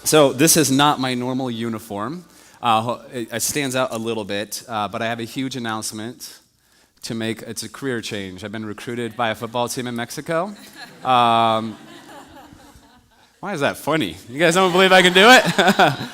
So this is not my normal uniform. It stands out a little bit, but I have a huge announcement to make. It's a career change. I've been recruited by a football team in Mexico. Why is that funny? You guys don't believe I can do it?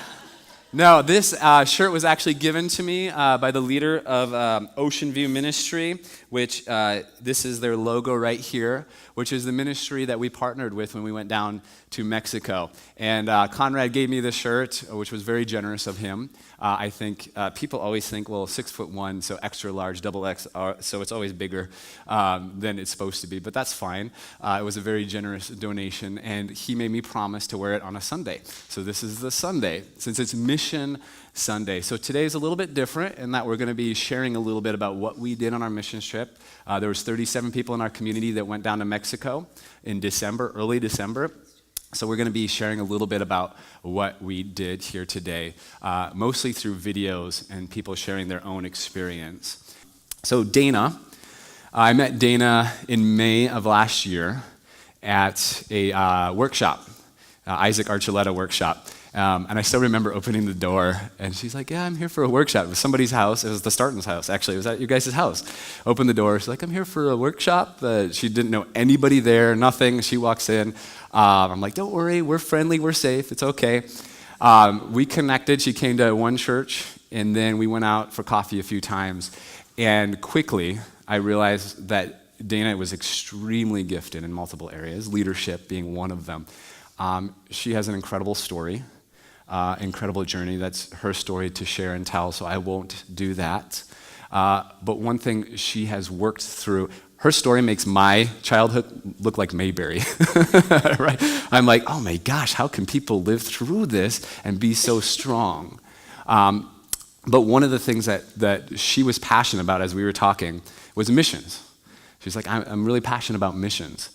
No, this shirt was actually given to me by the leader of Ocean View Ministry, which this is their logo right here, which is the ministry that we partnered with when we went down to Mexico. And Conrad gave me this shirt, which was very generous of him. I think people always think, well, 6'1", so extra large, double X, so it's always bigger than it's supposed to be, but that's fine. It was a very generous donation, and he made me promise to wear it on a Sunday. So this is the Sunday, since it's Mission Sunday. So today is a little bit different in that we're going to be sharing a little bit about what we did on our mission trip. There was 37 people in our community that went down to Mexico in December, early December. So we're going to be sharing a little bit about what we did here today, mostly through videos and people sharing their own experience. So Dana, I met Dana in May of last year at a workshop, Isaac Archuleta workshop. And I still remember opening the door, and she's like, yeah, I'm here for a workshop. It was somebody's house. It was the Starton's house, actually. It was at your guys' house. Opened the door. She's like, I'm here for a workshop. She didn't know anybody there, nothing. She walks in. I'm like, don't worry. We're friendly. We're safe. It's okay. We connected. She came to one church, and then we went out for coffee a few times. And quickly, I realized that Dana was extremely gifted in multiple areas, leadership being one of them. She has an incredible story. Incredible journey. That's her story to share and tell, so I won't do that. But one thing she has worked through, her story makes my childhood look like Mayberry, right? I'm like, oh my gosh, how can people live through this and be so strong? But one of the things that she was passionate about as we were talking was missions. She's like, I'm really passionate about missions.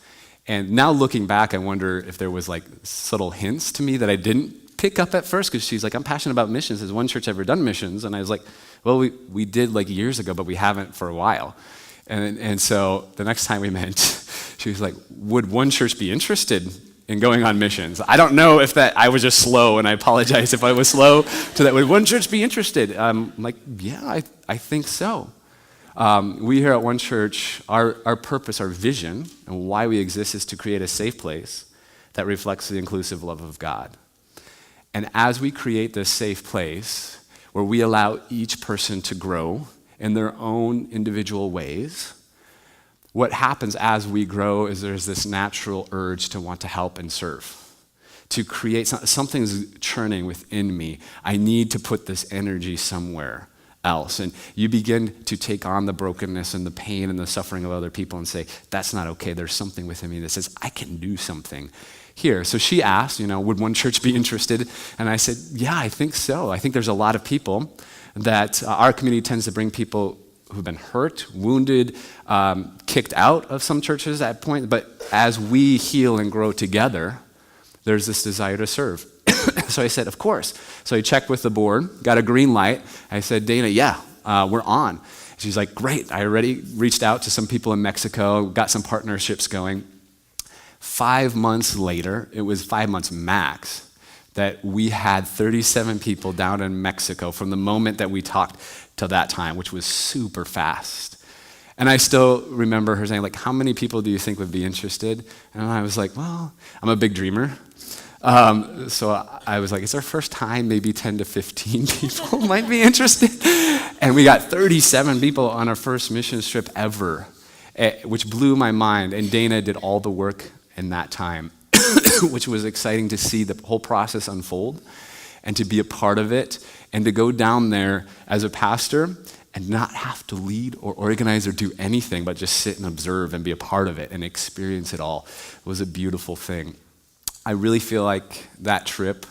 And now looking back, I wonder if there was like subtle hints to me that I didn't pick up at first, because she's like, I'm passionate about missions. Has one church ever done missions? And I was like, well, we did like years ago, but we haven't for a while. And so the next time we met, she was like, would one church be interested in going on missions? I don't know if that, I was just slow, and I apologize if I was slow to that. Would one church be interested? I'm like, yeah, I think so. We here at One Church, our purpose, our vision, and why we exist is to create a safe place that reflects the inclusive love of God. And as we create this safe place where we allow each person to grow in their own individual ways, what happens as we grow is there's this natural urge to want to help and serve, to create something's churning within me. I need to put this energy somewhere else. And you begin to take on the brokenness and the pain and the suffering of other people and say, that's not okay. There's something within me that says, I can do something here. So she asked, would one church be interested? And I said, yeah, I think so. I think there's a lot of people that our community tends to bring people who've been hurt, wounded, kicked out of some churches at point. But as we heal and grow together, there's this desire to serve. So I said, of course. So I checked with the board, got a green light. I said, Dana, yeah, we're on. She's like, great. I already reached out to some people in Mexico, got some partnerships going. 5 months later, it was 5 months max, that we had 37 people down in Mexico from the moment that we talked to that time, which was super fast. And I still remember her saying, like, how many people do you think would be interested? And I was like, well, I'm a big dreamer. So I was like, it's our first time, maybe 10 to 15 people might be interested. And we got 37 people on our first mission trip ever, which blew my mind. And Dana did all the work in that time, which was exciting to see the whole process unfold and to be a part of it and to go down there as a pastor and not have to lead or organize or do anything, but just sit and observe and be a part of it and experience it all. It was a beautiful thing. I really feel like that trip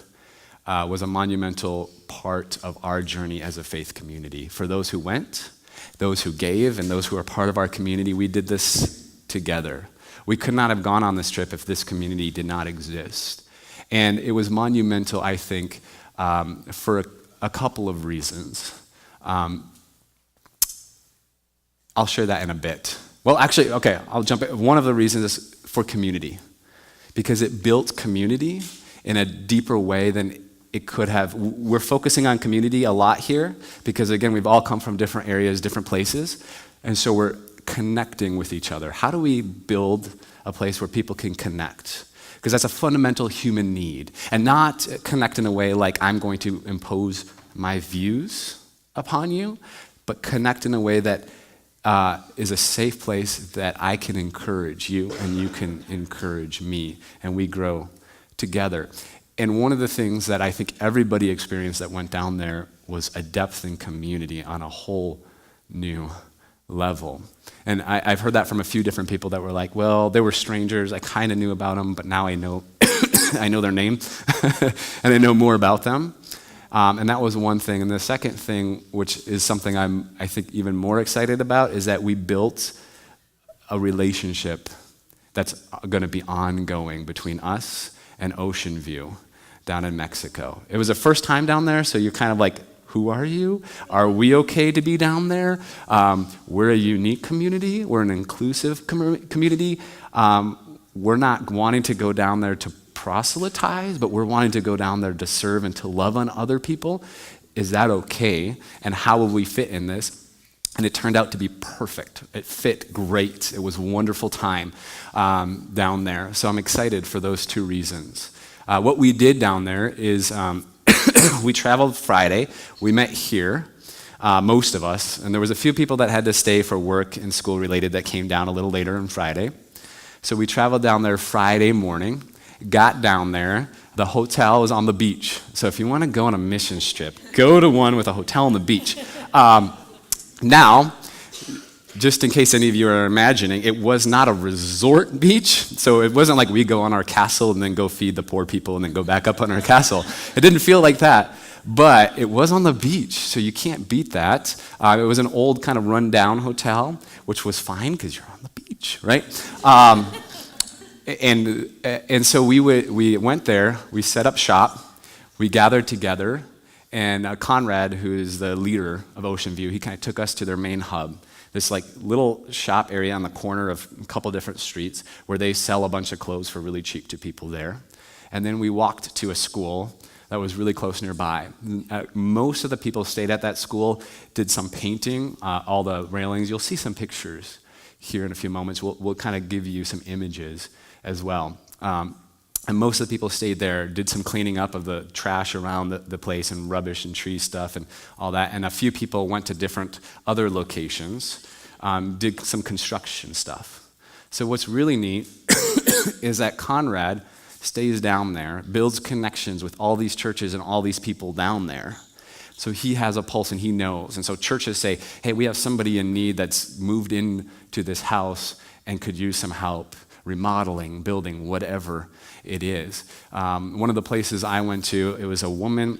was a monumental part of our journey as a faith community. For those who went, those who gave, and those who are part of our community, we did this together. We could not have gone on this trip if this community did not exist. And it was monumental, I think, for a couple of reasons. I'll share that in a bit. Well, actually, okay, I'll jump in. One of the reasons is for community, because it built community in a deeper way than it could have. We're focusing on community a lot here because, again, we've all come from different areas, different places, and so we're connecting with each other. How do we build a place where people can connect? Because that's a fundamental human need, and not connect in a way like I'm going to impose my views upon you, but connect in a way that is a safe place that I can encourage you and you can encourage me, and we grow together. And one of the things that I think everybody experienced that went down there was a depth in community on a whole new level. And I've heard that from a few different people that were like, well, they were strangers, I kind of knew about them, but now I know I know their name and I know more about them. And that was one thing. And the second thing, which is something I think even more excited about, is that we built a relationship that's going to be ongoing between us and Ocean View down in Mexico. It was the first time down there, so you're kind of like, who are you? Are we okay to be down there? We're a unique community. We're an inclusive community. We're not wanting to go down there to proselytize, but we're wanting to go down there to serve and to love on other people. Is that okay? And how will we fit in this? And it turned out to be perfect. It fit great. It was a wonderful time down there. So I'm excited for those two reasons. What we did down there is we traveled Friday. We met here, most of us, and there was a few people that had to stay for work and school related that came down a little later on Friday. So we traveled down there Friday morning, got down there. The hotel was on the beach. So if you want to go on a mission trip, go to one with a hotel on the beach. Now, just in case any of you are imagining, it was not a resort beach, so it wasn't like we go on our castle and then go feed the poor people and then go back up on our castle. It didn't feel like that, but it was on the beach, so you can't beat that. It was an old kind of run-down hotel, which was fine because you're on the beach, right? And so we went there, we set up shop, we gathered together, and Conrad, who is the leader of Ocean View, he kind of took us to their main hub. This like little shop area on the corner of a couple different streets where they sell a bunch of clothes for really cheap to people there. And then we walked to a school that was really close nearby. Most of the people stayed at that school, did some painting, all the railings. You'll see some pictures here in a few moments. We'll kind of give you some images as well. And most of the people stayed there, did some cleaning up of the trash around the place and rubbish and tree stuff and all that. And a few people went to different other locations, did some construction stuff. So what's really neat is that Conrad stays down there, builds connections with all these churches and all these people down there. So he has a pulse and he knows. And so churches say, hey, we have somebody in need that's moved into this house and could use some help, remodeling, building, whatever it is. One of the places I went to, it was a woman,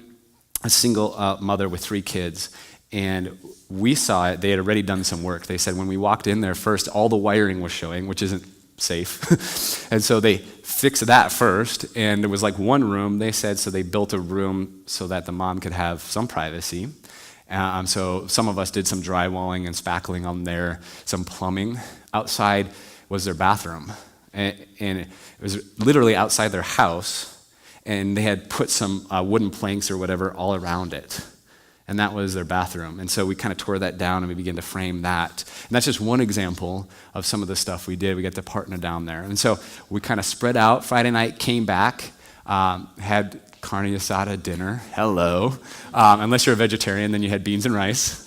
a single mother with 3 kids, and we saw it. They had already done some work. They said when we walked in there first, all the wiring was showing, which isn't safe. And so they fixed that first, and there was like one room, they said, so they built a room so that the mom could have some privacy. So some of us did some drywalling and spackling on there, some plumbing. Outside was their bathroom. And it was literally outside their house, and they had put some wooden planks or whatever all around it. And that was their bathroom. And so we kind of tore that down and we began to frame that. And that's just one example of some of the stuff we did. We got to partner down there. And so we kind of spread out. Friday night, came back, had carne asada dinner. Hello. Unless you're a vegetarian, then you had beans and rice.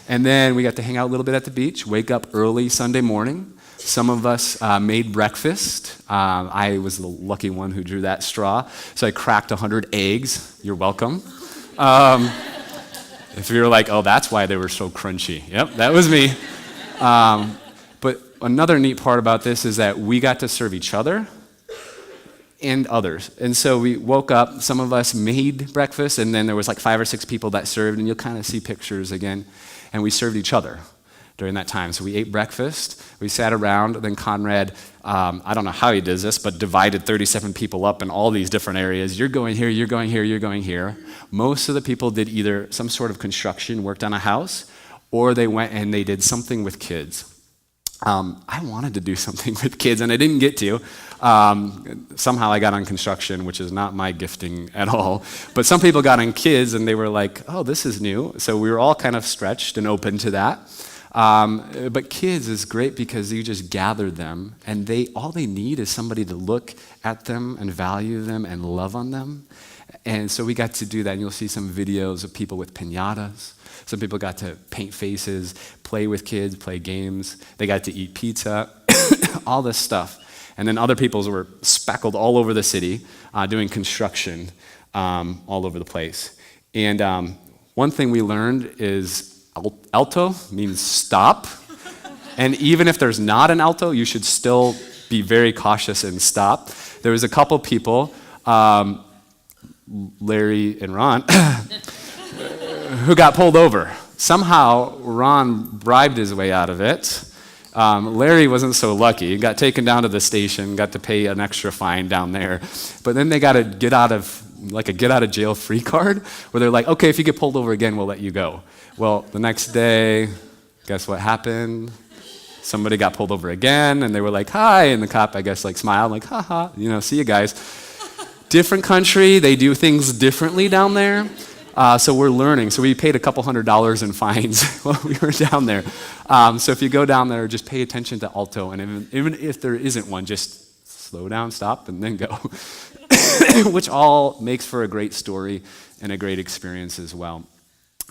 And then we got to hang out a little bit at the beach, wake up early Sunday morning. Some of us made breakfast. I was the lucky one who drew that straw. So I cracked 100 eggs. You're welcome. If you're like, oh, that's why they were so crunchy. Yep, that was me. But another neat part about this is that we got to serve each other and others. And so we woke up, some of us made breakfast, and then there was like 5 or 6 people that served, and you'll kind of see pictures again. And we served each other during that time. So we ate breakfast, we sat around, then Conrad, I don't know how he does this, but divided 37 people up in all these different areas. You're going here, you're going here, you're going here. Most of the people did either some sort of construction, worked on a house, or they went and they did something with kids. I wanted to do something with kids, and I didn't get to. Somehow I got on construction, which is not my gifting at all. But some people got on kids, and they were like, oh, this is new. So we were all kind of stretched and open to that. But kids is great because you just gather them, and all they need is somebody to look at them and value them and love on them. And so we got to do that, and you'll see some videos of people with piñatas. Some people got to paint faces, play with kids, play games. They got to eat pizza, all this stuff. And then other peoples were speckled all over the city doing construction all over the place. And one thing we learned is alto means stop. And even if there's not an alto, you should still be very cautious and stop. There was a couple people, Larry and Ron, who got pulled over. Somehow, Ron bribed his way out of it. Larry wasn't so lucky. He got taken down to the station, got to pay an extra fine down there. But then they got a get out of jail free card, where they're like, okay, if you get pulled over again, we'll let you go. Well, the next day, guess what happened? Somebody got pulled over again, and they were like, hi, and the cop, I guess, smiled, like, haha, see you guys. Different country, they do things differently down there. So we're learning. So we paid a couple $100 in fines while we were down there. So if you go down there, just pay attention to alto, and even if there isn't one, just slow down, stop, and then go, which all makes for a great story and a great experience as well.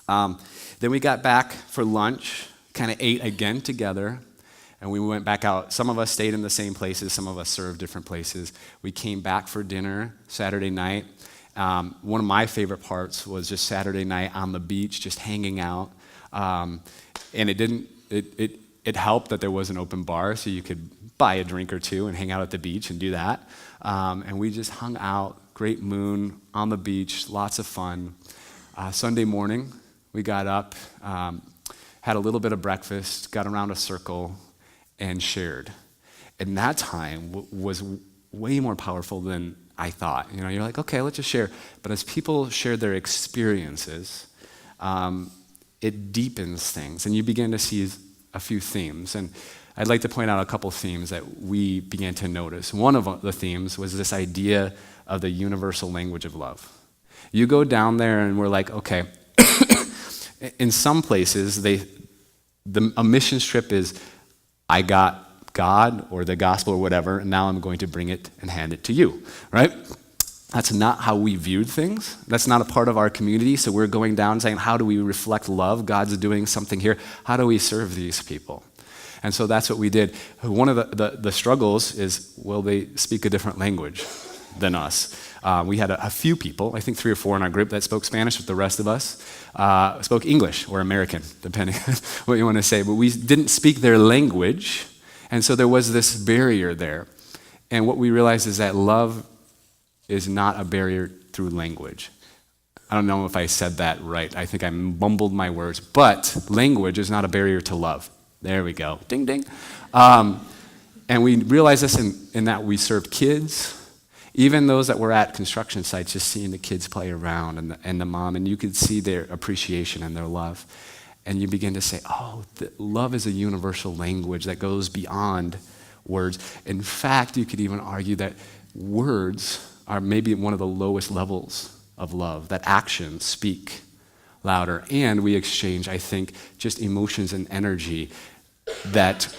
Then we got back for lunch, kind of ate again together, and we went back out. Some of us stayed in the same places, some of us served different places. We came back for dinner Saturday night. One of my favorite parts was just Saturday night on the beach, just hanging out. And it helped that there was an open bar, so you could buy a drink or two and hang out at the beach and do that. And we just hung out, great moon on the beach, lots of fun. Sunday morning, we got up, had a little bit of breakfast, got around a circle, and shared. And that time was way more powerful than I thought. You're like, okay, let's just share. But as people share their experiences, it deepens things, and you begin to see a few themes. And I'd like to point out a couple themes that we began to notice. One of the themes was this idea of the universal language of love. You go down there, and we're like, okay, in some places, a mission trip is, I got God or the gospel or whatever, and now I'm going to bring it and hand it to you, right? That's not how we viewed things. That's not a part of our community, so we're going down saying, how do we reflect love? God's doing something here. How do we serve these people? And so that's what we did. One of the struggles is, will they speak a different language than us? We had a few people, I think 3 or 4 in our group, that spoke Spanish, but the rest of us spoke English or American, depending on what you want to say. But we didn't speak their language. And so there was this barrier there. And what we realized is that love is not a barrier through language. I don't know if I said that right. I think I mumbled my words. But language is not a barrier to love. There we go. Ding, ding. And we realized this in that we served kids, even those that were at construction sites, just seeing the kids play around and the mom, and you could see their appreciation and their love. And you begin to say, oh, love is a universal language that goes beyond words. In fact, you could even argue that words are maybe one of the lowest levels of love, that actions speak louder. And we exchange, I think, just emotions and energy that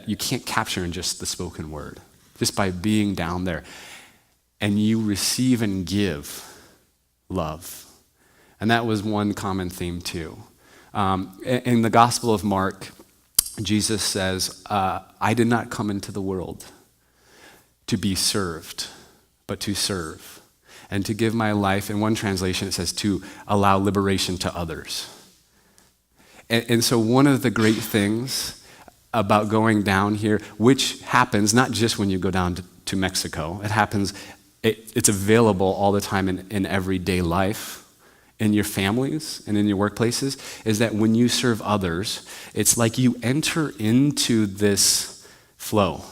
you can't capture in just the spoken word, just by being down there. And you receive and give love. And that was one common theme too. In the Gospel of Mark, Jesus says, I did not come into the world to be served, but to serve, and to give my life. In one translation, it says to allow liberation to others. And so one of the great things about going down here, which happens not just when you go down to Mexico, it happens, it's available all the time in everyday life, in your families and in your workplaces, is that when you serve others, it's like you enter into this flow.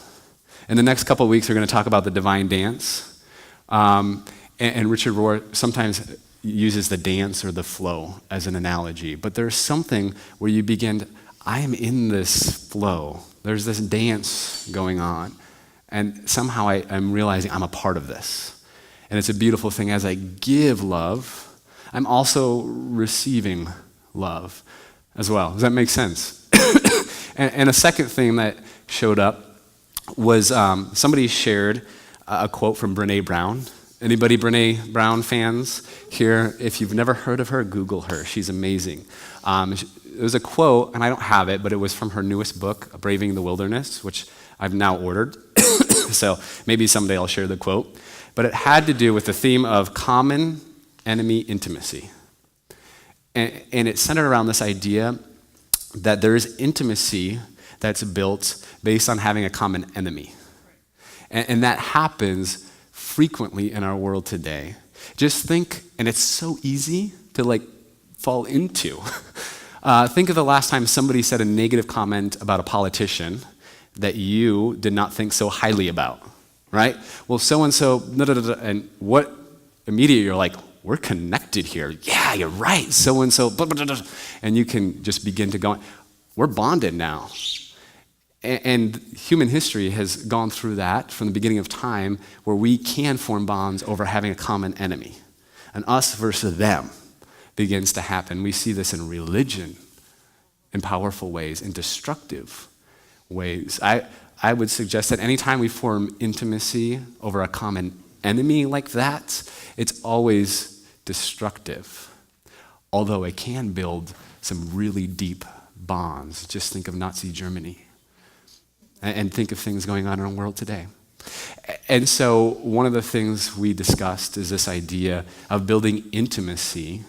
In the next couple of weeks, we're going to talk about the divine dance. And Richard Rohr sometimes uses the dance or the flow as an analogy. But there's something where you begin, I am in this flow. There's this dance going on. And somehow I'm realizing I'm a part of this. And it's a beautiful thing. As I give love, I'm also receiving love as well. Does that make sense? And a second thing that showed up was somebody shared a quote from Bren Brown. Anybody Bren Brown fans here? If you've never heard of her, Google her. She's amazing. It was a quote, and I don't have it, but it was from her newest book, Braving the Wilderness, which I've now ordered. So maybe someday I'll share the quote. But it had to do with the theme of common enemy intimacy. And it centered around this idea that there is intimacy that's built based on having a common enemy. And that happens frequently in our world today. Just think, and it's so easy to fall into. Think of the last time somebody said a negative comment about a politician that you did not think so highly about, right? Well, so-and-so, and what immediately you're like, we're connected here. Yeah, you're right, so-and-so, blah, blah, blah, blah. And you can just begin to go, we're bonded now. And human history has gone through that from the beginning of time where we can form bonds over having a common enemy. And us versus them begins to happen. We see this in religion in powerful ways, in destructive ways. I would suggest that anytime we form intimacy over a common enemy like that, it's always destructive. Although it can build some really deep bonds. Just think of Nazi Germany. And think of things going on in our world today. And so one of the things we discussed is this idea of building intimacy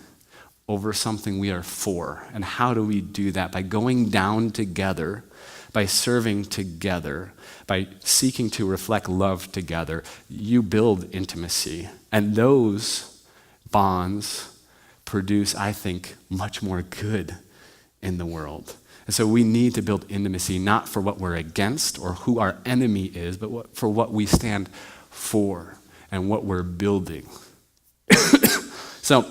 over something we are for. And how do we do that? By going down together, by serving together, by seeking to reflect love together. You build intimacy. And those bonds produce, I think, much more good in the world. And so we need to build intimacy, not for what we're against or who our enemy is, but for what we stand for and what we're building. So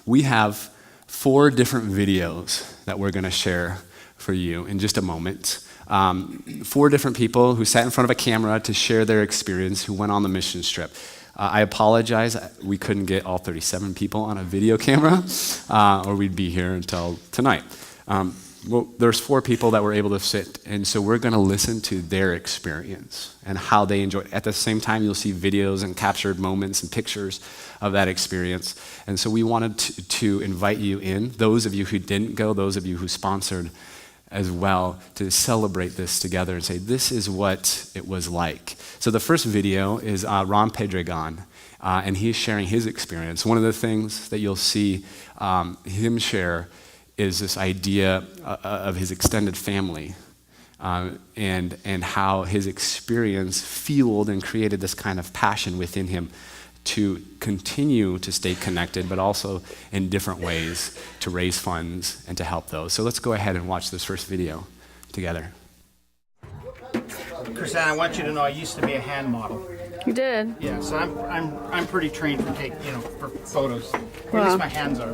we have 4 different videos that we're going to share for you in just a moment. 4 different people who sat in front of a camera to share their experience, who went on the mission trip. I apologize, we couldn't get all 37 people on a video camera, or we'd be here until tonight. Well, there's 4 people that were able to sit, and so we're going to listen to their experience and how they enjoyed it. At the same time, you'll see videos and captured moments and pictures of that experience. And so we wanted to invite you in, those of you who didn't go, those of you who sponsored as well, to celebrate this together and say, this is what it was like. So the first video is Ron Pedregon, and he's sharing his experience. One of the things that you'll see him share is this idea of his extended family and how his experience fueled and created this kind of passion within him to continue to stay connected, but also in different ways to raise funds and to help those. So let's go ahead and watch this first video together. Chrisanne, I want you to know I used to be a hand model. You did? Yeah, so I'm pretty trained for for photos. Or at least my hands are.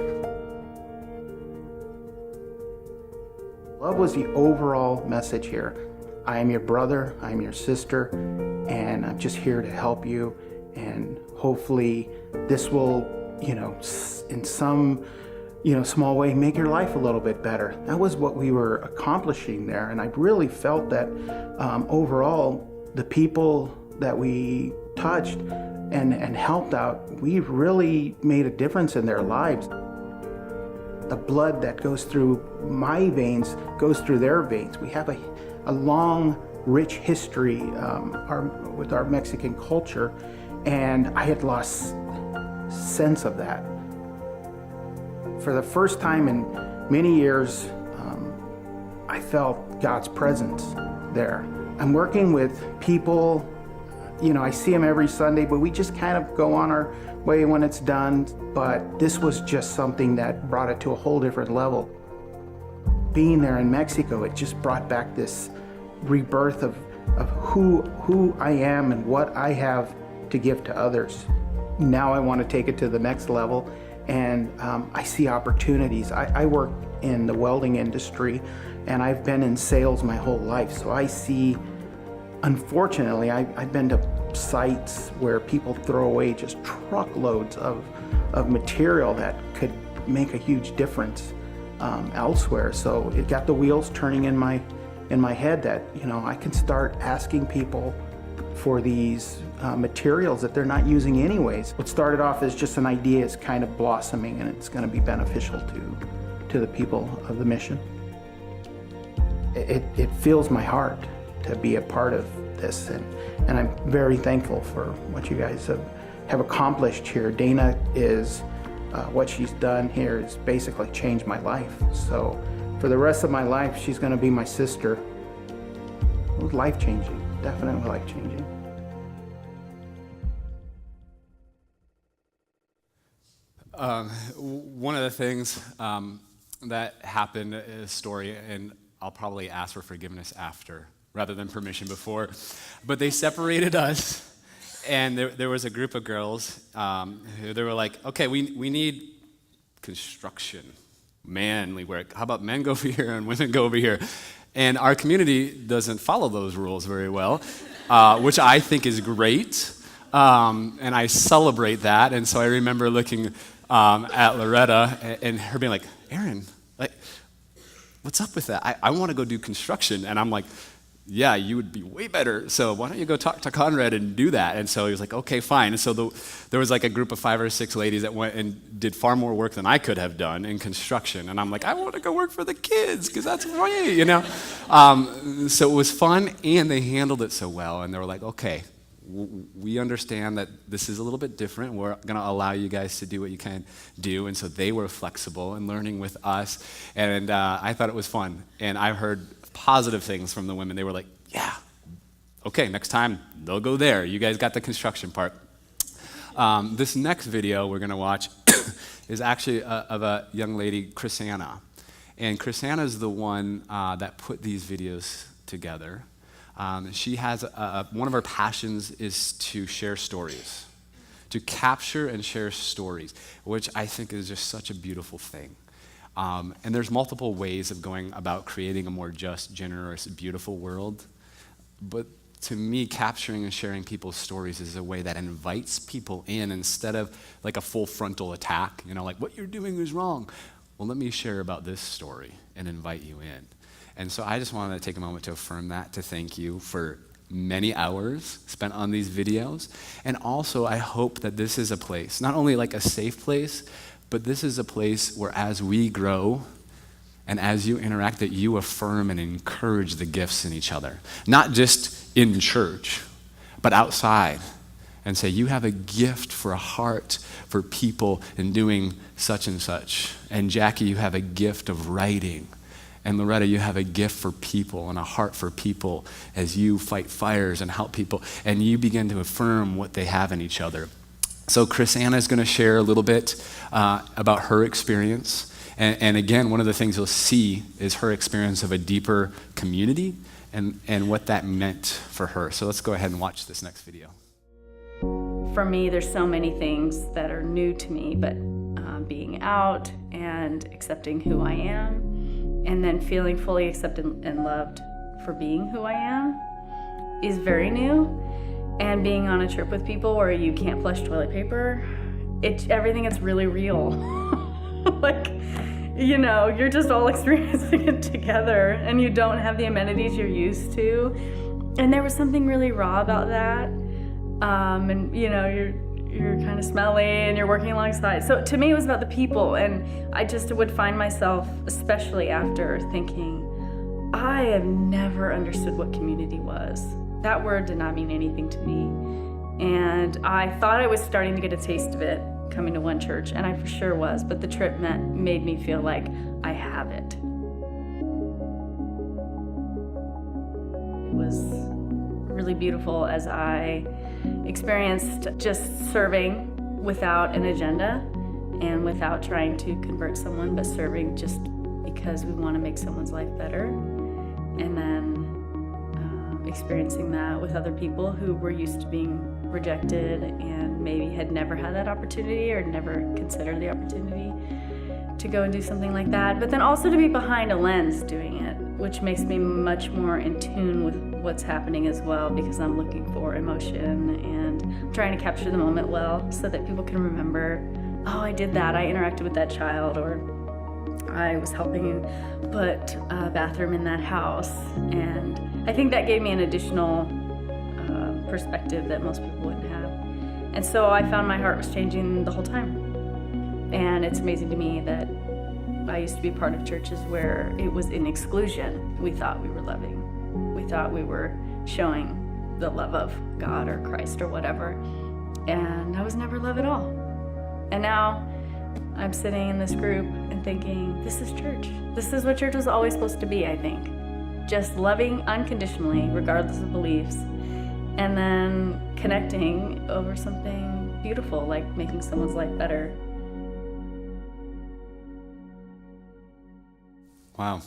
Love was the overall message here. I am your brother, I am your sister, and I'm just here to help you. And hopefully this will, in some, small way make your life a little bit better. That was what we were accomplishing there. And I really felt that overall, the people that we touched and helped out, we really made a difference in their lives. The blood that goes through my veins goes through their veins. We have a long, rich history with our Mexican culture, and I had lost sense of that. For the first time in many years, I felt God's presence there. I'm working with people, I see them every Sunday, but we just kind of go on our way when it's done. But this was just something that brought it to a whole different level. Being there in Mexico, it just brought back this rebirth of who I am and what I have to give to others. Now I want to take it to the next level, and I see opportunities. I work in the welding industry, and I've been in sales my whole life, so I see, unfortunately, I've been to sites where people throw away just truckloads of material that could make a huge difference elsewhere. So it got the wheels turning in my head that, you know, I can start asking people for these materials that they're not using anyways. What started off as just an idea is kind of blossoming, and it's going to be beneficial to the people of the mission. It fills my heart to be a part of this, and I'm very thankful for what you guys have accomplished here. Dana is, what she's done here has basically changed my life. So for the rest of my life, she's going to be my sister. It was life-changing, definitely life-changing. One of the things that happened in a story, and I'll probably ask for forgiveness after, rather than permission before, but they separated us, and there was a group of girls who they were like, okay, we need construction, manly work. How about men go over here and women go over here? And our community doesn't follow those rules very well, which I think is great, and I celebrate that. And so I remember looking at Loretta and her being like, Aaron, like, what's up with that? I want to go do construction. And I'm like, yeah, you would be way better. So why don't you go talk to Conrad and do that? And so he was like, okay, fine. And so there was like a group of 5 or 6 ladies that went and did far more work than I could have done in construction. And I'm like, I want to go work for the kids because that's me, you know? So it was fun, and they handled it so well. And they were like, okay, we understand that this is a little bit different. We're going to allow you guys to do what you can do. And so they were flexible and learning with us. And I thought it was fun. And I heard positive things from the women. They were like, yeah, okay, next time they'll go there. You guys got the construction part. This next video we're going to watch is actually of a young lady, Chrisanna. And Chrisanna is the one that put these videos together. She has one of her passions is to share stories, to capture and share stories, which I think is just such a beautiful thing. And there's multiple ways of going about creating a more just, generous, beautiful world. But to me, capturing and sharing people's stories is a way that invites people in instead of like a full frontal attack, you know, like what you're doing is wrong. Well, let me share about this story and invite you in. And so I just wanted to take a moment to affirm that, to thank you for many hours spent on these videos. And also, I hope that this is a place, not only like a safe place, but this is a place where as we grow and as you interact, that you affirm and encourage the gifts in each other. Not just in church, but outside. And say, you have a gift for a heart for people in doing such and such. And Jackie, you have a gift of writing. And Loretta, you have a gift for people and a heart for people as you fight fires and help people. And you begin to affirm what they have in each other. So Chrisanna is going to share a little bit about her experience. And again, one of the things you'll see is her experience of a deeper community and what that meant for her. So let's go ahead and watch this next video. For me, there's so many things that are new to me, but being out and accepting who I am, and then feeling fully accepted and loved for being who I am is very new. And being on a trip with people where you can't flush toilet paper, everything is really real. Like, you know, you're just all experiencing it together and you don't have the amenities you're used to. And there was something really raw about that. And you know, you're kind of smelly and you're working alongside. So to me, it was about the people. And I just would find myself, especially after, thinking, I have never understood what community was. That word did not mean anything to me. And I thought I was starting to get a taste of it coming to one church, and I for sure was, but the trip made me feel like I have it. It was really beautiful as I experienced just serving without an agenda and without trying to convert someone, but serving just because we want to make someone's life better. And then experiencing that with other people who were used to being rejected and maybe had never had that opportunity or never considered the opportunity to go and do something like that. But then also to be behind a lens doing it which makes me much more in tune with what's happening as well, because I'm looking for emotion and trying to capture the moment well so that people can remember, oh, I did that, I interacted with that child, or I was helping put a bathroom in that house. And I think that gave me an additional perspective that most people wouldn't have. And so I found my heart was changing the whole time. And it's amazing to me that I used to be part of churches where it was in exclusion. We thought we were loving. We thought we were showing the love of God or Christ or whatever. And I was never love at all. And now I'm sitting in this group and thinking, this is church. This is what church was always supposed to be, I think. Just loving unconditionally, regardless of beliefs, and then connecting over something beautiful, like making someone's life better. Wow.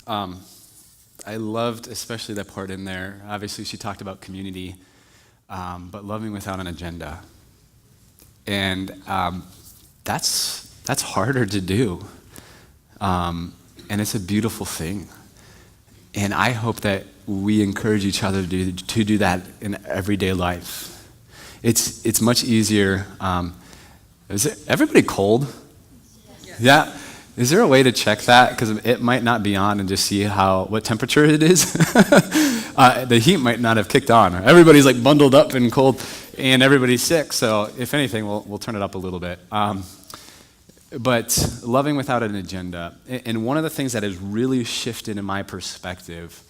I loved especially that part in there. Obviously, she talked about community, but loving without an agenda. And that's harder to do. And it's a beautiful thing. And I hope that we encourage each other to do that in everyday life. It's much easier. Is everybody cold? Yeah. Is there a way to check that? Because it might not be on, and just see what temperature it is. The heat might not have kicked on. Everybody's like bundled up and cold, and everybody's sick. So if anything, we'll turn it up a little bit. But loving without an agenda. And one of the things that has really shifted in my perspective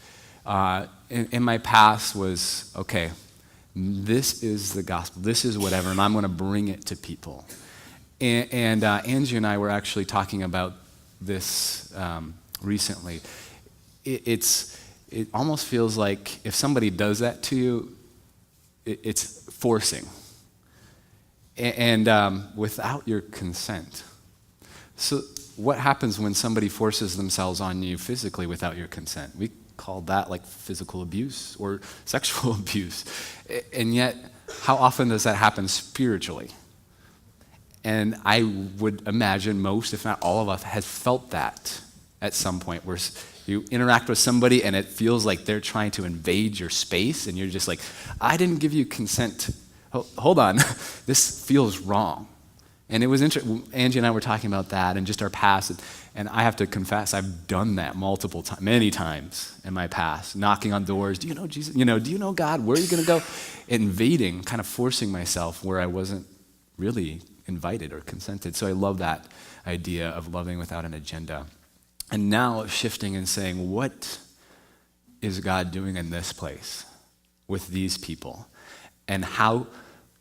in my past was, okay, this is the gospel. This is whatever, and I'm going to bring it to people. And Angie and I were actually talking about this recently. It almost feels like if somebody does that to you, it's forcing. And without your consent. So what happens when somebody forces themselves on you physically without your consent? We call that like physical abuse or sexual abuse. And yet, how often does that happen spiritually? And I would imagine most, if not all of us, has felt that at some point, where you interact with somebody and it feels like they're trying to invade your space, and you're just like, I didn't give you consent. Hold on, this feels wrong. And it was interesting. Angie and I were talking about that and just our past. And I have to confess, I've done that multiple times, many times in my past, knocking on doors. Do you know Jesus? Do you know God? Where are you going to go? Invading, kind of forcing myself where I wasn't really invited or consented. So I love that idea of loving without an agenda. And now shifting and saying, what is God doing in this place with these people? And how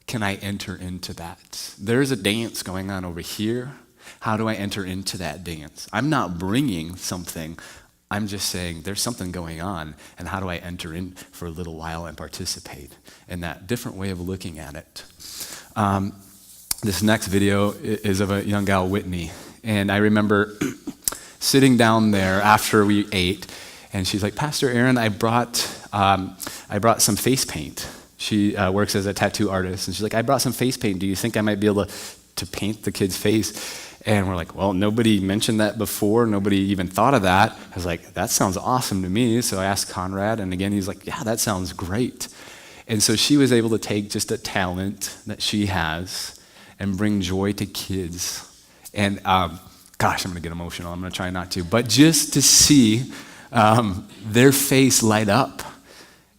can I enter into that? There's a dance going on over here. How do I enter into that dance? I'm not bringing something. I'm just saying there's something going on, and how do I enter in for a little while and participate in that different way of looking at it? This next video is of a young gal, Whitney, and I remember sitting down there after we ate, and she's like, Pastor Aaron, I brought some face paint. She works as a tattoo artist, and she's like, I brought some face paint. Do you think I might be able to paint the kid's face? And we're like, well, nobody mentioned that before. Nobody even thought of that. I was like, that sounds awesome to me. So I asked Conrad, and again, he's like, yeah, that sounds great. And so she was able to take just a talent that she has and bring joy to kids. And gosh, I'm going to get emotional. I'm going to try not to. But just to see their face light up.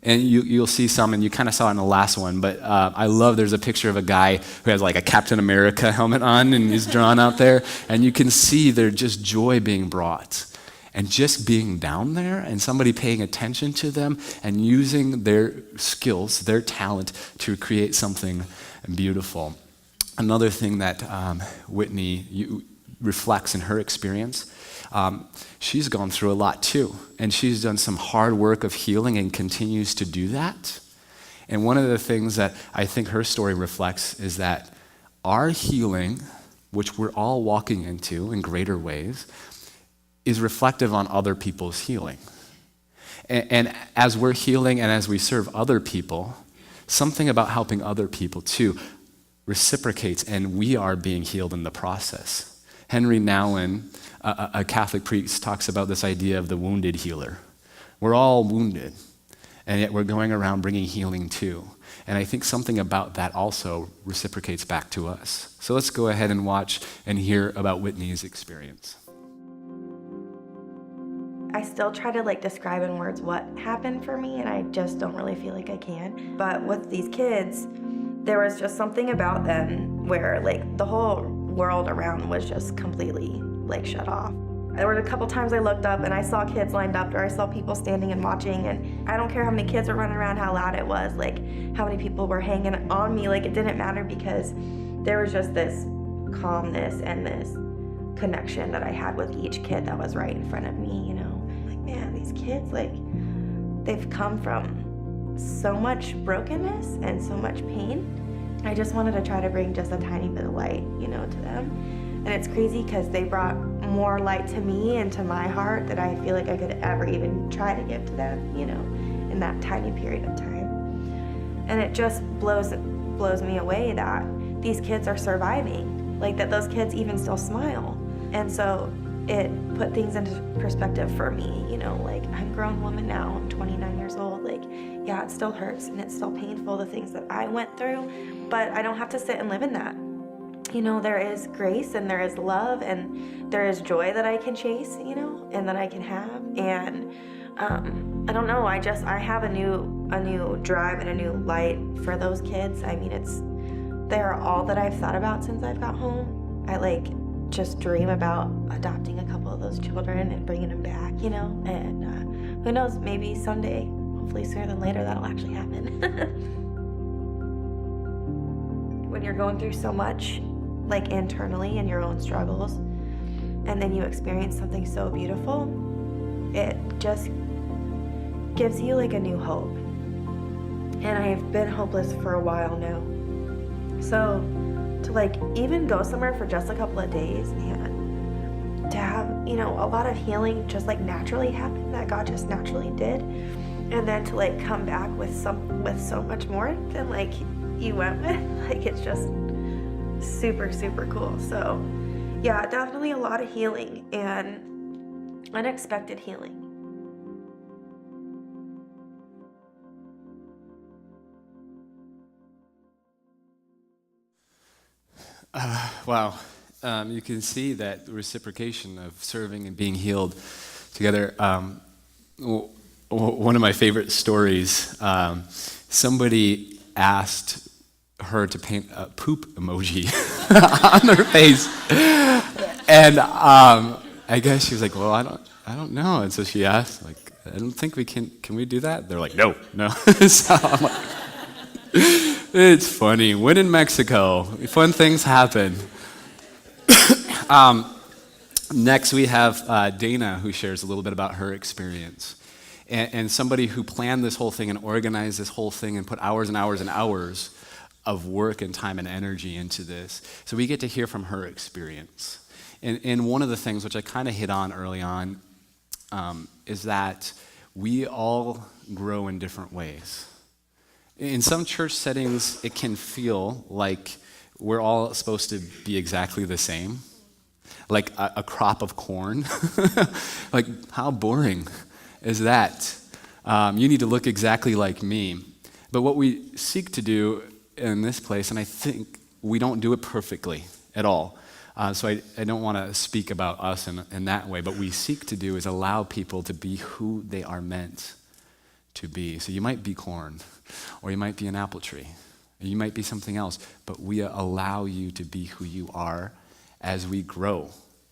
And you'll see some, and you kind of saw it in the last one, but I love there's a picture of a guy who has like a Captain America helmet on, and he's drawn out there, and you can see there's just joy being brought. And just being down there and somebody paying attention to them and using their skills, their talent to create something beautiful. Another thing that Whitney reflects in her experience, she's gone through a lot too, and she's done some hard work of healing and continues to do that. And one of the things that I think her story reflects is that our healing, which we're all walking into in greater ways, is reflective on other people's healing. And as we're healing and as we serve other people, something about helping other people too reciprocates, and we are being healed in the process. Henry Nouwen, a Catholic priest, talks about this idea of the wounded healer. We're all wounded, and yet we're going around bringing healing too. And I think something about that also reciprocates back to us. So let's go ahead and watch and hear about Whitney's experience. I still try to describe in words what happened for me, and I just don't really feel like I can. But with these kids, there was just something about them where the whole world around was just completely shut off. There were a couple times I looked up and I saw kids lined up, or I saw people standing and watching, and I don't care how many kids were running around, how loud it was, how many people were hanging on me, it didn't matter, because there was just this calmness and this connection that I had with each kid that was right in front of me, man, these kids, they've come from so much brokenness and so much pain. I just wanted to try to bring just a tiny bit of light, to them. And it's crazy because they brought more light to me and to my heart that I feel like I could ever even try to give to them, in that tiny period of time. And it just blows me away that these kids are surviving, that those kids even still smile. And so it put things into perspective for me, I'm a grown woman now, I'm 29 years old, yeah, it still hurts and it's still painful, the things that I went through, but I don't have to sit and live in that. There is grace and there is love and there is joy that I can chase, and that I can have. And I don't know, I have a new drive and a new light for those kids. I mean, they're all that I've thought about since I've got home. I just dream about adopting a couple of those children and bringing them back, and who knows, maybe someday, hopefully sooner than later, that'll actually happen. When you're going through so much, internally in your own struggles, and then you experience something so beautiful, it just gives you a new hope. And I've been hopeless for a while now. So to even go somewhere for just a couple of days and to have, a lot of healing just naturally happen, that God just naturally did. And then to come back with so much more than you went with, it's just super, super cool. So yeah, definitely a lot of healing and unexpected healing. Wow. You can see that reciprocation of serving and being healed together. One of my favorite stories, somebody asked her to paint a poop emoji on her face. And I guess she was like, well, I don't know. And so she asked, I don't think we can we do that? They're like, no. So I'm like, it's funny. When in Mexico, fun things happen. Next, we have Dana, who shares a little bit about her experience. And somebody who planned this whole thing and organized this whole thing and put hours and hours and hours of work and time and energy into this. So we get to hear from her experience. And one of the things, which I kind of hit on early on, is that we all grow in different ways. In some church settings, it can feel like we're all supposed to be exactly the same, like a crop of corn. How boring is that? You need to look exactly like me. But what we seek to do in this place, and I think we don't do it perfectly at all. So I don't want to speak about us in that way, but we seek to do is allow people to be who they are meant to be. So you might be corn, or you might be an apple tree, or you might be something else, but we allow you to be who you are as we grow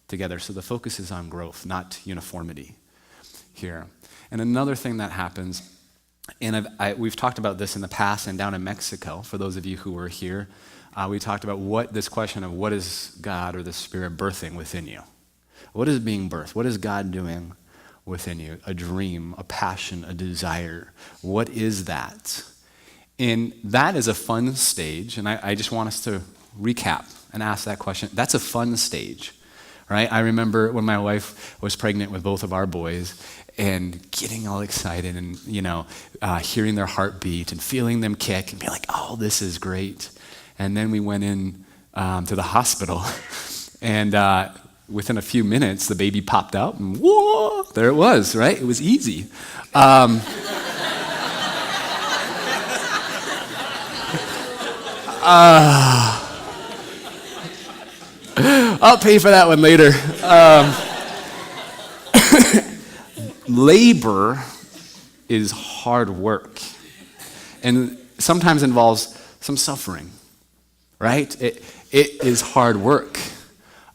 together. So the focus is on growth, not uniformity here. And another thing that happens, and we've talked about this in the past and down in Mexico, for those of you who were here, we talked about this question of what is God or the Spirit birthing within you? What is being birthed? What is God doing within you? A dream, a passion, a desire. What is that? And that is a fun stage, and I just want us to recap and ask that question. That's a fun stage, right? I remember when my wife was pregnant with both of our boys and getting all excited and, hearing their heartbeat and feeling them kick and being like, oh, this is great. And then we went in to the hospital, and within a few minutes, the baby popped out, and whoa, There it was, right? It was easy. I'll pay for that one later. Labor is hard work and sometimes involves some suffering, right? It is hard work.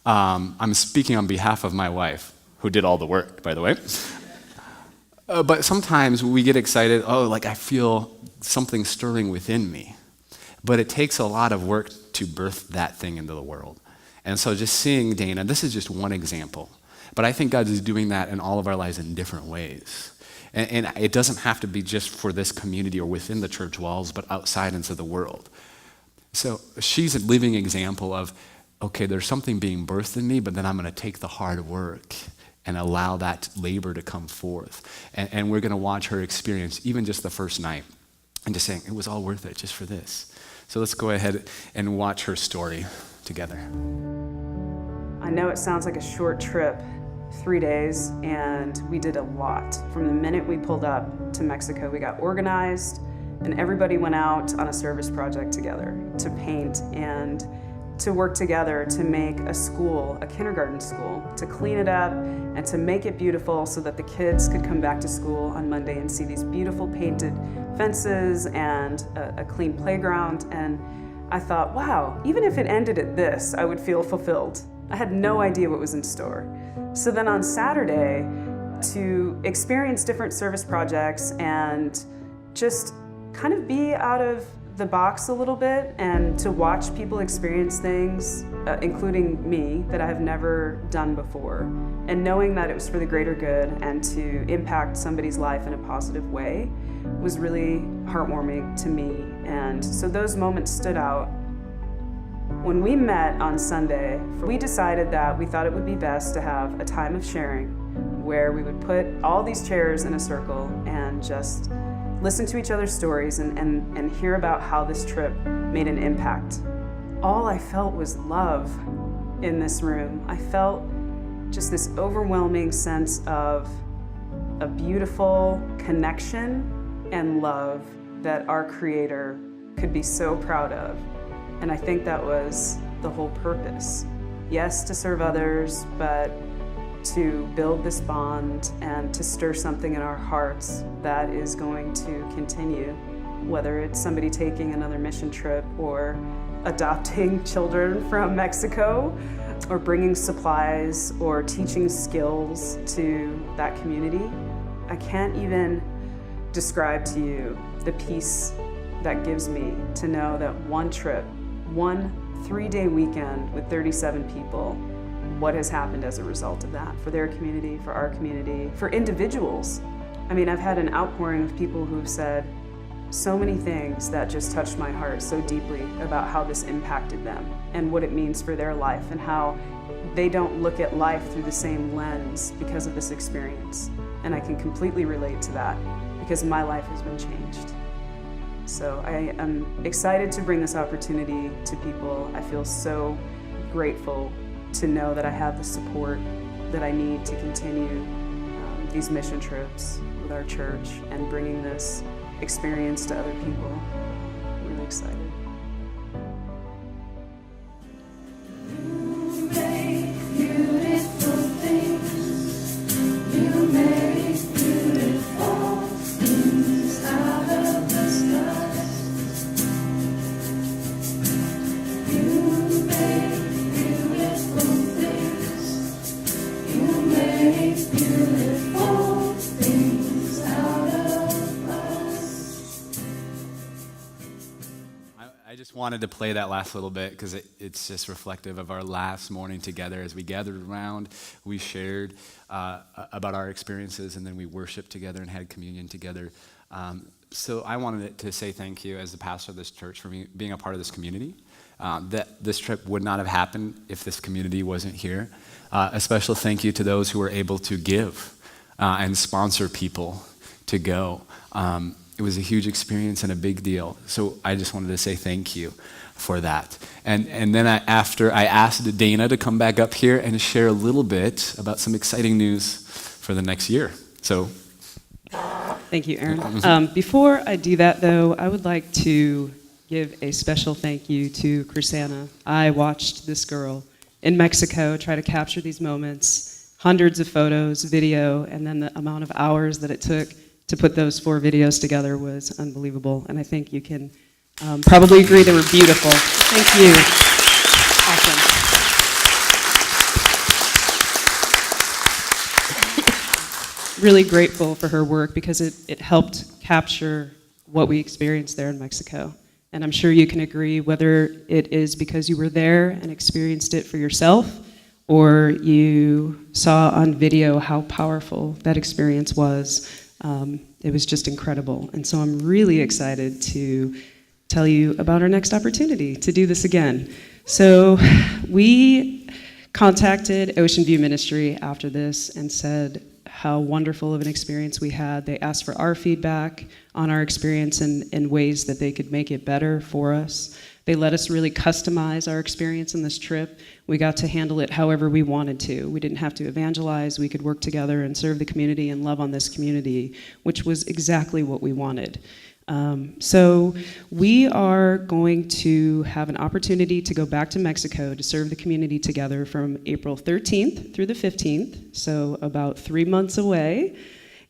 I'm speaking on behalf of my wife, who did all the work, by the way. But sometimes we get excited, like I feel something stirring within me. But it takes a lot of work to birth that thing into the world. And so just seeing Dana, this is just one example. But I think God is doing that in all of our lives in different ways. And it doesn't have to be just for this community or within the church walls, but outside into the world. So she's a living example of, okay, there's something being birthed in me, but then I'm going to take the hard work and allow that labor to come forth. And we're going to watch her experience, even just the first night, and just saying, it was all worth it just for this. So let's go ahead and watch her story together. I know it sounds like a short trip, 3 days, and we did a lot. From the minute we pulled up to Mexico, we got organized, and everybody went out on a service project together to paint and to work together to make a school, a kindergarten school, to clean it up and to make it beautiful so that the kids could come back to school on Monday and see these beautiful painted fences and a clean playground. And I thought, wow, even if it ended at this, I would feel fulfilled. I had no idea what was in store. So then on Saturday, to experience different service projects and just kind of be out of the box a little bit and to watch people experience things, including me, that I have never done before. And knowing that it was for the greater good and to impact somebody's life in a positive way was really heartwarming to me. And so those moments stood out. When we met on Sunday, we decided that we thought it would be best to have a time of sharing where we would put all these chairs in a circle and just listen to each other's stories and hear about how this trip made an impact. All I felt was love in this room. I felt just this overwhelming sense of a beautiful connection and love that our Creator could be so proud of. And I think that was the whole purpose. Yes, to serve others, but to build this bond and to stir something in our hearts that is going to continue, whether it's somebody taking another mission trip or adopting children from Mexico or bringing supplies or teaching skills to that community. I can't even describe to you the peace that gives me to know that one trip, one 3-day weekend with 37 people, what has happened as a result of that for their community, for our community, for individuals. I mean, I've had an outpouring of people who've said so many things that just touched my heart so deeply about how this impacted them and what it means for their life and how they don't look at life through the same lens because of this experience. And I can completely relate to that because my life has been changed. So I am excited to bring this opportunity to people. I feel so grateful to know that I have the support that I need to continue these mission trips with our church and bringing this experience to other people. I'm really excited. I just wanted to play that last little bit because it's just reflective of our last morning together as we gathered around, we shared about our experiences, and then we worshiped together and had communion together. So I wanted to say thank you as the pastor of this church for being a part of this community. That this trip would not have happened if this community wasn't here. A special thank you to those who were able to give and sponsor people to go. It was a huge experience and a big deal. So I just wanted to say thank you for that. And then after I asked Dana to come back up here and share a little bit about some exciting news for the next year. So, Thank you, Aaron. Before I do that, though, I would like to give a special thank you to Chrisana. I watched this girl in Mexico try to capture these moments, hundreds of photos, video, and then the amount of hours that it took to put those 4 videos together was unbelievable. And I think you can probably agree they were beautiful. Thank you. Awesome. Really grateful for her work because it helped capture what we experienced there in Mexico. And I'm sure you can agree, whether it is because you were there and experienced it for yourself, or you saw on video how powerful that experience was. It was just incredible. And so I'm really excited to tell you about our next opportunity to do this again. So we contacted Ocean View Ministry after this and said how wonderful of an experience we had. They asked for our feedback on our experience and ways that they could make it better for us. They let us really customize our experience in this trip. We got to handle it however we wanted to. We didn't have to evangelize. We could work together and serve the community and love on this community, which was exactly what we wanted. So we are going to have an opportunity to go back to Mexico to serve the community together from April 13th through the 15th, so about 3 months away.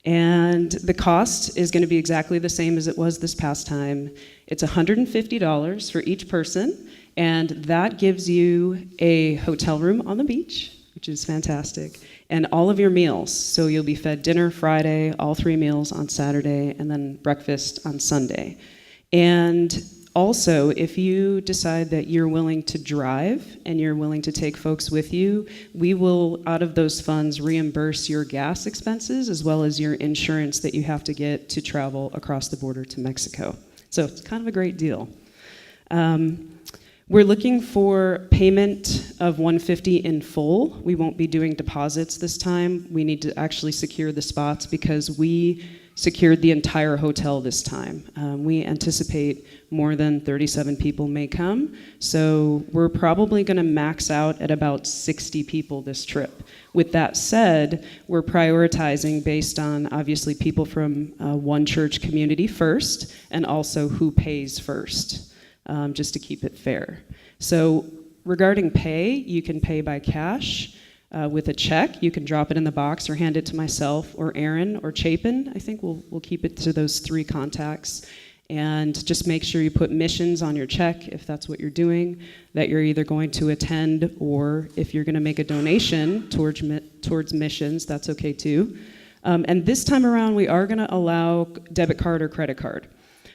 And the cost is going to be exactly the same as it was this past time. It's $150 for each person, and that gives you a hotel room on the beach, which is fantastic, and all of your meals. So you'll be fed dinner Friday, all 3 meals on Saturday, and then breakfast on Sunday. And also, if you decide that you're willing to drive and you're willing to take folks with you, we will, out of those funds, reimburse your gas expenses as well as your insurance that you have to get to travel across the border to Mexico. So it's kind of a great deal. We're looking for payment of $150 in full. We won't be doing deposits this time. We need to actually secure the spots because we secured the entire hotel this time. We anticipate more than 37 people may come, so we're probably going to max out at about 60 people this trip. With that said, we're prioritizing based on obviously people from one church community first, and also who pays first. Just to keep it fair. So regarding pay, you can pay by cash with a check. You can drop it in the box or hand it to myself or Aaron or Chapin. I think we'll keep it to those 3 contacts. And just make sure you put missions on your check if that's what you're doing, that you're either going to attend, or if you're going to make a donation towards missions, that's okay too. And this time around, we are going to allow debit card or credit card.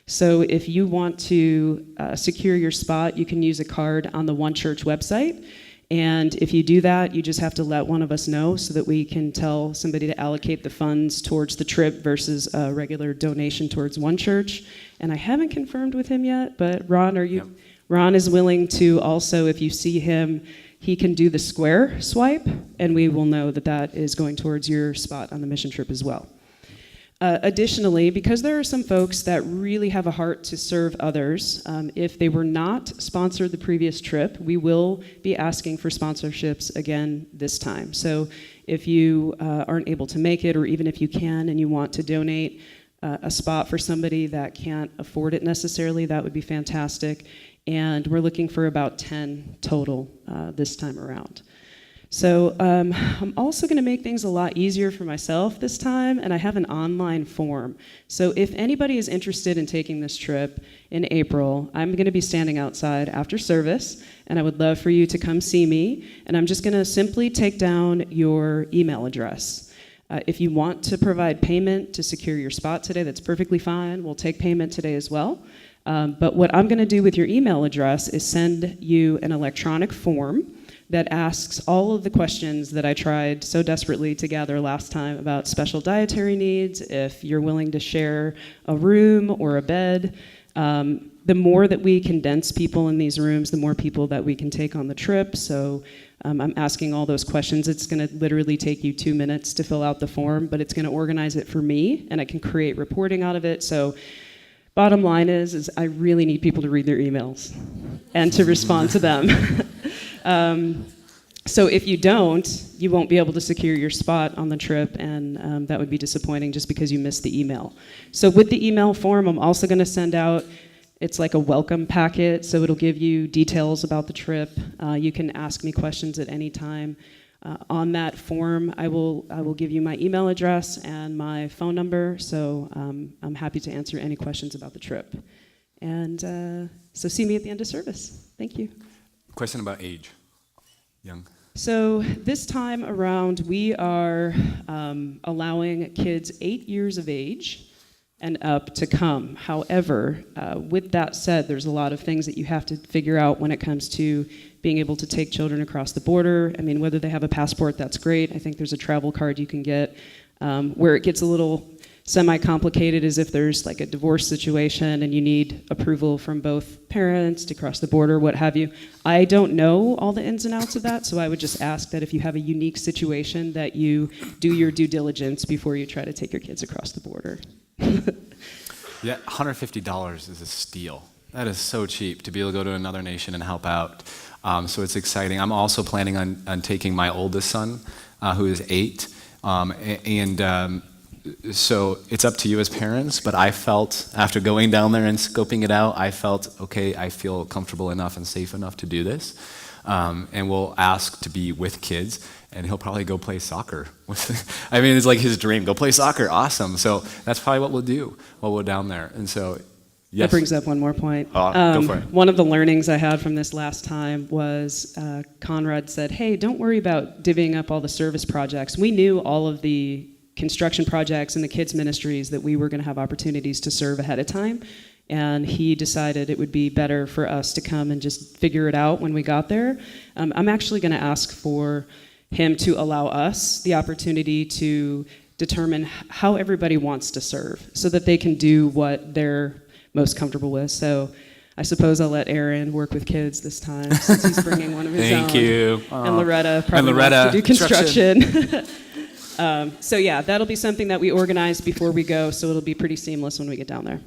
So if you want to secure your spot, you can use a card on the One Church website. And if you do that, you just have to let one of us know so that we can tell somebody to allocate the funds towards the trip versus a regular donation towards One Church. And I haven't confirmed with him yet, but Ron, Yep. Ron is willing to also, if you see him, he can do the square swipe, and we will know that that is going towards your spot on the mission trip as well. Additionally, because there are some folks that really have a heart to serve others, if they were not sponsored the previous trip, we will be asking for sponsorships again this time. So if you aren't able to make it, or even if you can and you want to donate a spot for somebody that can't afford it necessarily, that would be fantastic. And we're looking for about 10 total this time around. So I'm also going to make things a lot easier for myself this time, and I have an online form. So if anybody is interested in taking this trip in April, I'm going to be standing outside after service, and I would love for you to come see me, and I'm just going to simply take down your email address. If you want to provide payment to secure your spot today, that's perfectly fine. We'll take payment today as well. But what I'm going to do with your email address is send you an electronic form that asks all of the questions that I tried so desperately to gather last time about special dietary needs, if you're willing to share a room or a bed. The more that we condense people in these rooms, the more people that we can take on the trip. So I'm asking all those questions. It's going to literally take you 2 minutes to fill out the form, but it's going to organize it for me, and I can create reporting out of it. So bottom line is I really need people to read their emails and to respond to them. So if you don't, you won't be able to secure your spot on the trip, and that would be disappointing just because you missed the email. So with the email form, I'm also going to send out, it's like a welcome packet, so it'll give you details about the trip. You can ask me questions at any time. On that form, I will give you my email address and my phone number, so I'm happy to answer any questions about the trip. And so see me at the end of service. Thank you. Question about age. Young. So this time around, we are allowing kids 8 years of age and up to come. However, with that said, there's a lot of things that you have to figure out when it comes to being able to take children across the border. I mean, whether they have a passport, that's great. I think there's a travel card you can get. Where it gets a little semi-complicated is if there's like a divorce situation and you need approval from both parents to cross the border, what have you. I don't know all the ins and outs of that, so I would just ask that if you have a unique situation that you do your due diligence before you try to take your kids across the border. Yeah, $150 is a steal. That is so cheap to be able to go to another nation and help out. So it's exciting. I'm also planning on taking my oldest son, who is 8, so it's up to you as parents, but I felt, after going down there and scoping it out, I felt, okay, I feel comfortable enough and safe enough to do this. And we'll ask to be with kids, and he'll probably go play soccer. I mean, it's like his dream, go play soccer, awesome. So that's probably what we'll do while we're down there. And so, yes. That brings up one more point. Go for it. One of the learnings I had from this last time was Conrad said, hey, don't worry about divvying up all the service projects. We knew all of the construction projects and the kids' ministries that we were going to have opportunities to serve ahead of time. And he decided it would be better for us to come and just figure it out when we got there. I'm actually going to ask for him to allow us the opportunity to determine how everybody wants to serve so that they can do what they're most comfortable with. So I suppose I'll let Aaron work with kids this time since he's bringing one of his own. Thank you. And Loretta probably wants to do construction. So yeah, that'll be something that we organize before we go, so it'll be pretty seamless when we get down there.